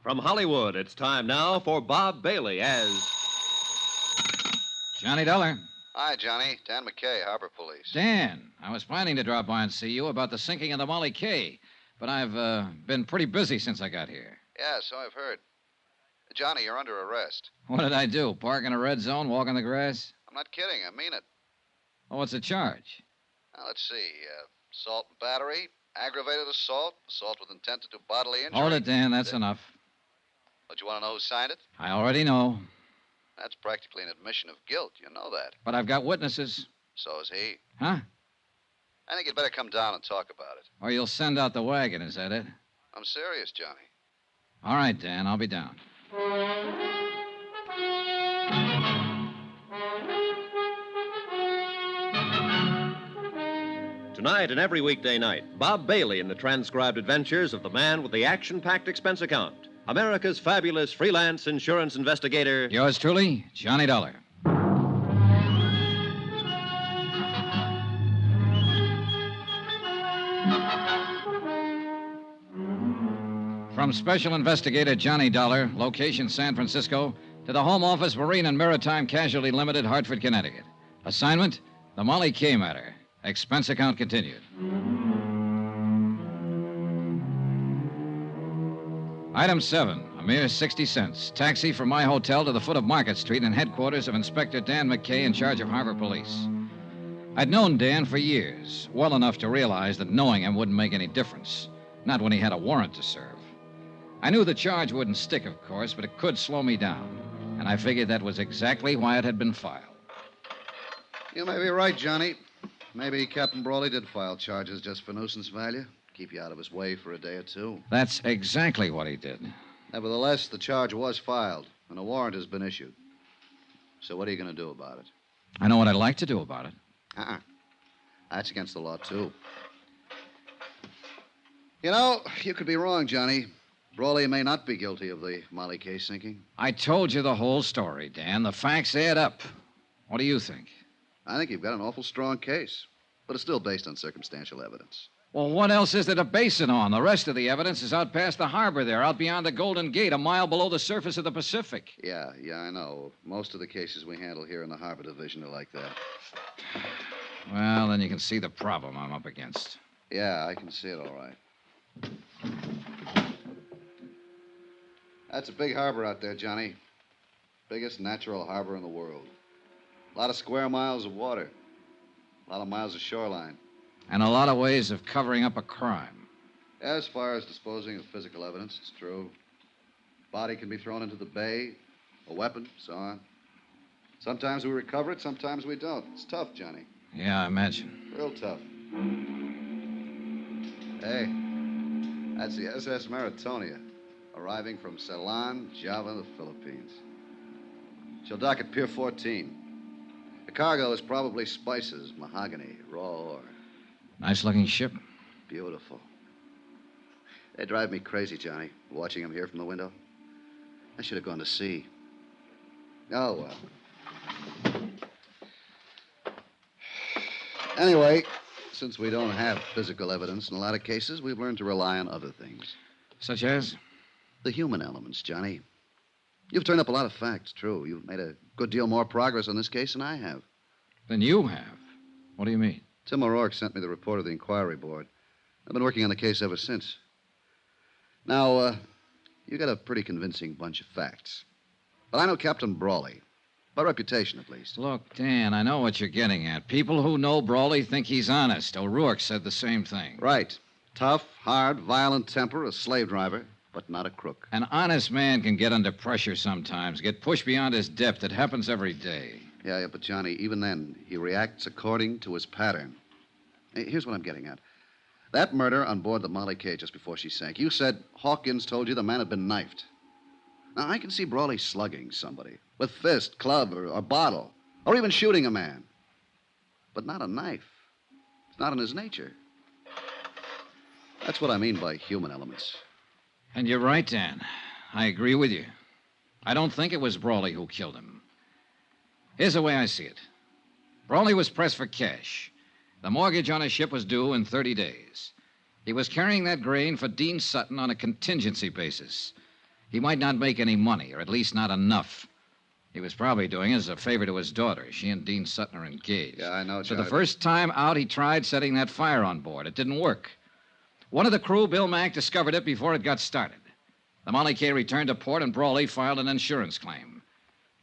From Hollywood, it's time now for Bob Bailey as Johnny Dollar. Hi, Johnny. Dan McKay, Harbor Police. Dan, I was planning to drop by and see you about the sinking of the Molly K, but I've been pretty busy since I got here. Yeah, so I've heard. Johnny, you're under arrest. What did I do? Park in a red zone, walk in the grass? I'm not kidding. I mean it. Oh, what's the charge? Now, let's see. Assault and battery, aggravated assault, assault with intent to do bodily injury. Hold it, Dan. That's enough. But you want to know who signed it? I already know. That's practically an admission of guilt. You know that. But I've got witnesses. So is he. Huh? I think you'd better come down and talk about it. Or you'll send out the wagon, is that it? I'm serious, Johnny. All right, Dan. I'll be down. Tonight and every weekday night, Bob Bailey in the transcribed adventures of the man with the action-packed expense account, America's fabulous freelance insurance investigator. Yours truly, Johnny Dollar. From Special Investigator Johnny Dollar, location San Francisco, to the Home Office Marine and Maritime Casualty Limited, Hartford, Connecticut. Assignment, the Molly K matter. Expense account continued. Item 7, a mere 60 cents. Taxi from my hotel to the foot of Market Street and headquarters of Inspector Dan McKay in charge of Harbor Police. I'd known Dan for years, well enough to realize that knowing him wouldn't make any difference. Not when he had a warrant to serve. I knew the charge wouldn't stick, of course, but it could slow me down. And I figured that was exactly why it had been filed. You may be right, Johnny. Maybe Captain Brawley did file charges just for nuisance value. Keep you out of his way for a day or two. That's exactly what he did. Nevertheless, the charge was filed, and a warrant has been issued. So what are you going to do about it? I know what I'd like to do about it. That's against the law, too. You know, you could be wrong, Johnny. Brawley may not be guilty of the Molly K sinking. I told you the whole story, Dan. The facts add up. What do you think? I think you've got an awful strong case, but it's still based on circumstantial evidence. Well, what else is there to base it on? The rest of the evidence is out past the harbor there, out beyond the Golden Gate, a mile below the surface of the Pacific. Yeah, I know. Most of the cases we handle here in the Harbor Division are like that. Well, then you can see the problem I'm up against. Yeah, I can see it all right. That's a big harbor out there, Johnny. Biggest natural harbor in the world. A lot of square miles of water. A lot of miles of shoreline. And a lot of ways of covering up a crime. As far as disposing of physical evidence, it's true. Body can be thrown into the bay, a weapon, so on. Sometimes we recover it, sometimes we don't. It's tough, Johnny. Yeah, I imagine. Real tough. Hey, that's the SS Maritonia, arriving from Ceylon, Java, the Philippines. She'll dock at Pier 14. The cargo is probably spices, mahogany, raw ore. Nice-looking ship. Beautiful. They drive me crazy, Johnny, watching them here from the window. I should have gone to sea. Oh, well. Anyway, since we don't have physical evidence in a lot of cases, we've learned to rely on other things. Such as? The human elements, Johnny. You've turned up a lot of facts, true. You've made a good deal more progress on this case than I have. Than you have? What do you mean? Tim O'Rourke sent me the report of the inquiry board. I've been working on the case ever since. Now, you got a pretty convincing bunch of facts. But I know Captain Brawley. By reputation, at least. Look, Dan, I know what you're getting at. People who know Brawley think he's honest. O'Rourke said the same thing. Right. Tough, hard, violent temper, a slave driver, but not a crook. An honest man can get under pressure sometimes, get pushed beyond his depth. It happens every day. Yeah, but Johnny, even then, he reacts according to his pattern. Hey, here's what I'm getting at. That murder on board the Molly K just before she sank, you said Hawkins told you the man had been knifed. Now, I can see Brawley slugging somebody with fist, club, or bottle, or even shooting a man. But not a knife. It's not in his nature. That's what I mean by human elements. And you're right, Dan. I agree with you. I don't think it was Brawley who killed him. Here's the way I see it. Brawley was pressed for cash. The mortgage on his ship was due in 30 days. He was carrying that grain for Dean Sutton on a contingency basis. He might not make any money, or at least not enough. He was probably doing it as a favor to his daughter. She and Dean Sutton are engaged. Yeah, I know, So Johnny. the first time out, he tried setting that fire on board. It didn't work. One of the crew, Bill Mack, discovered it before it got started. The Molly K returned to port, and Brawley filed an insurance claim.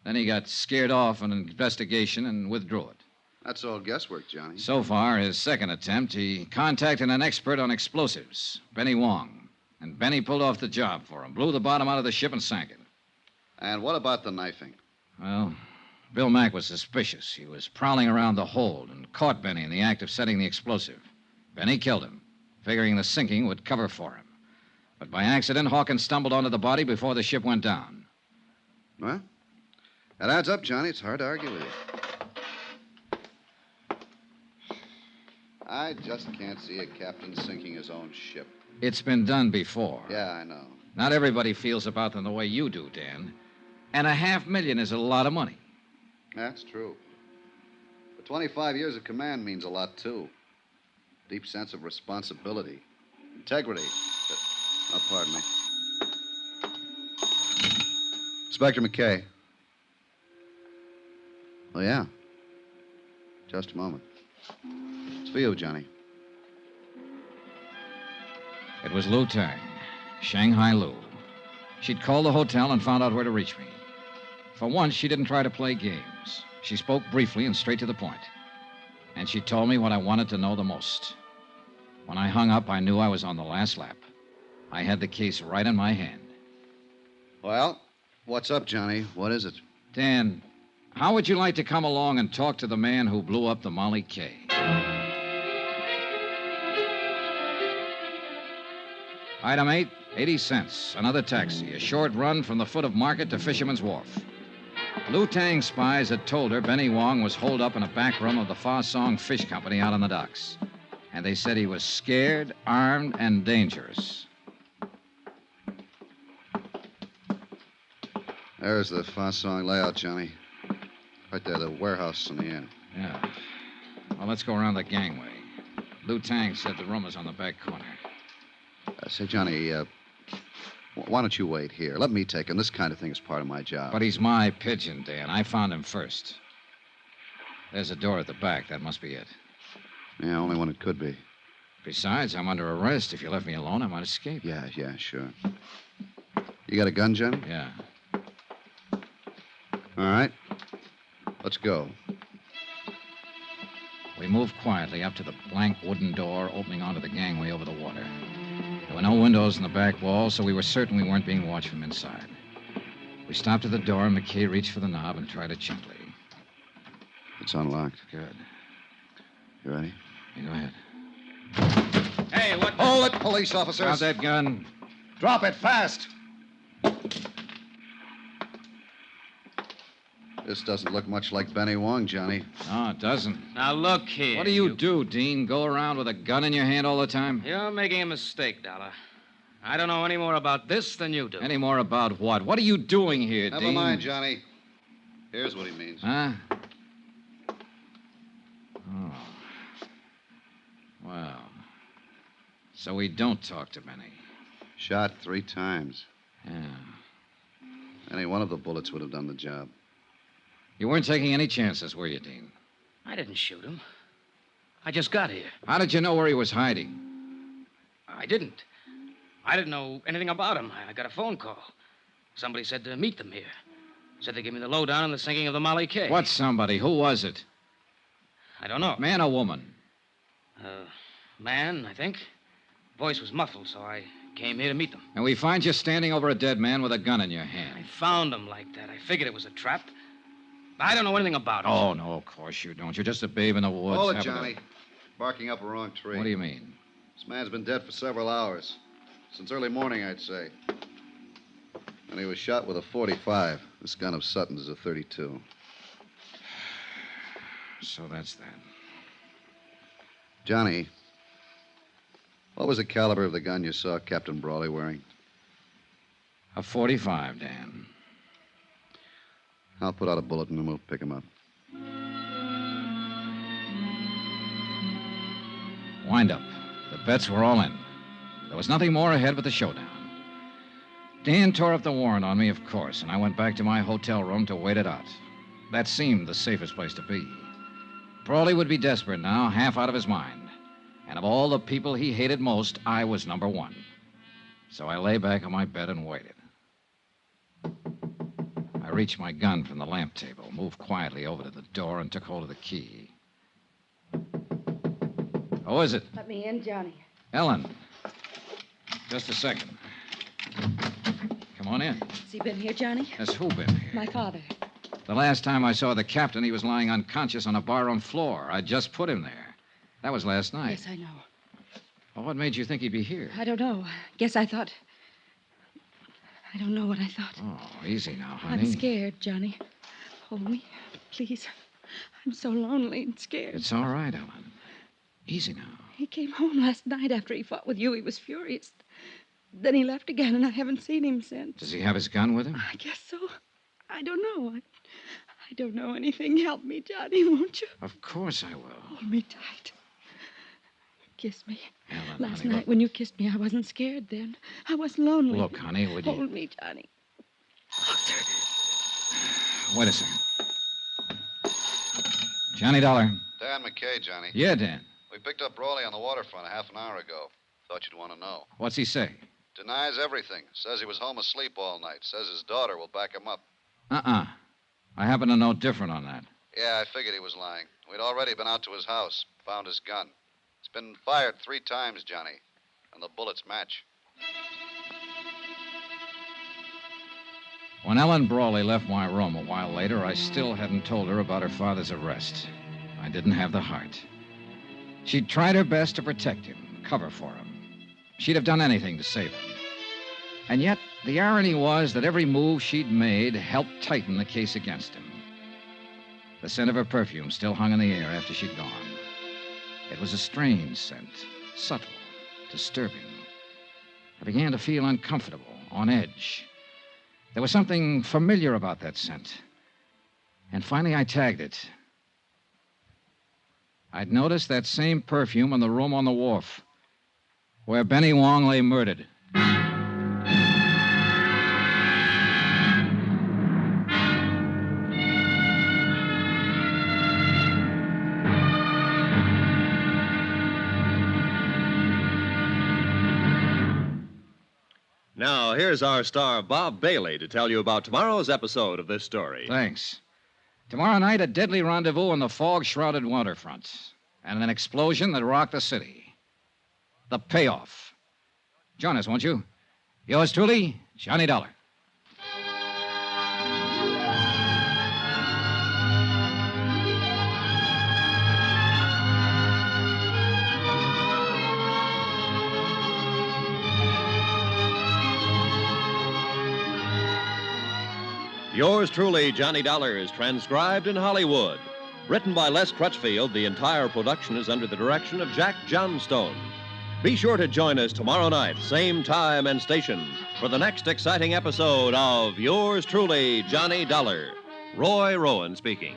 Then he got scared off an investigation and withdrew it. That's all guesswork, Johnny. So far, his second attempt, he contacted an expert on explosives, Benny Wong. And Benny pulled off the job for him, blew the bottom out of the ship and sank it. And what about the knifing? Well, Bill Mack was suspicious. He was prowling around the hold and caught Benny in the act of setting the explosive. Benny killed him, figuring the sinking would cover for him. But by accident, Hawkins stumbled onto the body before the ship went down. Well, that adds up, Johnny. It's hard to argue with you. I just can't see a captain sinking his own ship. It's been done before. Yeah, I know. Not everybody feels about them the way you do, Dan. And $500,000 is a lot of money. That's true. But 25 years of command means a lot, too. Deep sense of responsibility. Integrity. Oh, pardon me. Inspector McKay. Oh, yeah. Just a moment. It's for you, Johnny. It was Lou Tang, Shanghai Lou. She'd called the hotel and found out where to reach me. For once, she didn't try to play games. She spoke briefly and straight to the point. And she told me what I wanted to know the most. When I hung up, I knew I was on the last lap. I had the case right in my hand. Well, what's up, Johnny? What is it? Dan, how would you like to come along and talk to the man who blew up the Molly K? Item 8, 80 cents. Another taxi. A short run from the foot of Market to Fisherman's Wharf. Lou Tang's spies had told her Benny Wong was holed up in a back room of the Fa Song Fish Company out on the docks. And they said he was scared, armed, and dangerous. There's the Fa Song layout, Johnny. Right there, the warehouse in the end. Yeah. Well, let's go around the gangway. Lou Tang said the room was on the back corner. Say, Johnny, why don't you wait here? Let me take him. This kind of thing is part of my job. But he's my pigeon, Dan. I found him first. There's a door at the back. That must be it. Yeah, only one it could be. Besides, I'm under arrest. If you left me alone, I might escape. Yeah, sure. You got a gun, Johnny? Yeah. All right. Let's go. We moved quietly up to the blank wooden door opening onto the gangway over the water. There were no windows in the back wall, so we were certain we weren't being watched from inside. We stopped at the door, and McKay reached for the knob and tried it gently. It's unlocked. Good. You ready? Yeah, go ahead. Hey, what? Hold it, police officers. Drop that gun. Drop it fast. This doesn't look much like Benny Wong, Johnny. No, it doesn't. Now, look here. What do you do, Dean? Go around with a gun in your hand all the time? You're making a mistake, Dollar. I don't know any more about this than you do. Any more about what? What are you doing here, Never Dean? mind, Johnny. Here's what he means. Huh? Oh. Well. So we don't talk to Benny. Shot 3 times. Yeah. Any one of the bullets would have done the job. You weren't taking any chances, were you, Dean? I didn't shoot him. I just got here. How did you know where he was hiding? I didn't. I didn't know anything about him. I got a phone call. Somebody said to meet them here. Said they gave me the lowdown on the sinking of the Molly K. What somebody? Who was it? I don't know. Man or woman? Man, I think. Voice was muffled, so I came here to meet them. And we find you standing over a dead man with a gun in your I hand. found him like that. I figured it was a trap. I don't know anything about it. Oh, no, of course you don't. You're just a babe in the woods. Hold it, having a- Johnny. Barking up a wrong tree. What do you mean? This man's been dead for several hours. Since early morning, I'd say. And he was shot with a .45. This gun of Sutton's is a .32. So that's that. Johnny, what was the caliber of the gun you saw Captain Brawley wearing? A .45, Dan. I'll put out a bulletin and we'll pick him up. Wind up. The bets were all in. There was nothing more ahead but the showdown. Dan tore up the warrant on me, of course, and I went back to my hotel room to wait it out. That seemed the safest place to be. Brawley would be desperate now, half out of his mind. And of all the people he hated most, I was number one. So I lay back on my bed and waited. I reached my gun from the lamp table, moved quietly over to the door, and took hold of the key. Who is it? Let me in, Johnny. Ellen. Just a second. Come on in. Has he been here, Johnny? Has who been here? My father. The last time I saw the captain, he was lying unconscious on a barroom floor. I just put him there. That was last night. Yes, I know. Well, what made you think he'd be here? I don't know. Guess I thought... I don't know what I thought. Oh, easy now, honey. I'm scared, Johnny. Hold me, please. I'm so lonely and scared. It's all right, Ellen. Easy now. He came home last night after he fought with you. He was furious. Then he left again, and I haven't seen him since. Does he have his gun with him? I guess so. I don't know. I don't know anything. Help me, Johnny, won't you? Of course I will. Hold me tight. Kiss me. Ellen, Last honey, night look. when you kissed me, I wasn't scared then. I was lonely. Look, honey, would you... Hold me, Johnny. Closer. Wait a second. Johnny Dollar. Dan McKay, Johnny. Yeah, Dan. We picked up Brawley on the waterfront a half an hour ago. Thought you'd want to know. What's he say? Denies everything. Says he was home asleep all night. Says his daughter will back him up. Uh-uh. I happen to know different on that. Yeah, I figured he was lying. We'd already been out to his house. Found his gun. It's been fired 3 times, Johnny. And the bullets match. When Ellen Brawley left my room a while later, I still hadn't told her about her father's arrest. I didn't have the heart. She'd tried her best to protect him, cover for him. She'd have done anything to save him. And yet, the irony was that every move she'd made helped tighten the case against him. The scent of her perfume still hung in the air after she'd gone. It was a strange scent, subtle, disturbing. I began to feel uncomfortable, on edge. There was something familiar about that scent. And finally, I tagged it. I'd noticed that same perfume in the room on the wharf, where Benny Wong lay murdered. Now, here's our star, Bob Bailey, to tell you about tomorrow's episode of this story. Thanks. Tomorrow night, a deadly rendezvous on the fog-shrouded waterfront, and an explosion that rocked the city. The payoff. Join us, won't you? Yours truly, Johnny Dollar. Yours truly, Johnny Dollar, is transcribed in Hollywood. Written by Les Crutchfield, the entire production is under the direction of Jack Johnstone. Be sure to join us tomorrow night, same time and station, for the next exciting episode of Yours truly, Johnny Dollar. Roy Rowan speaking.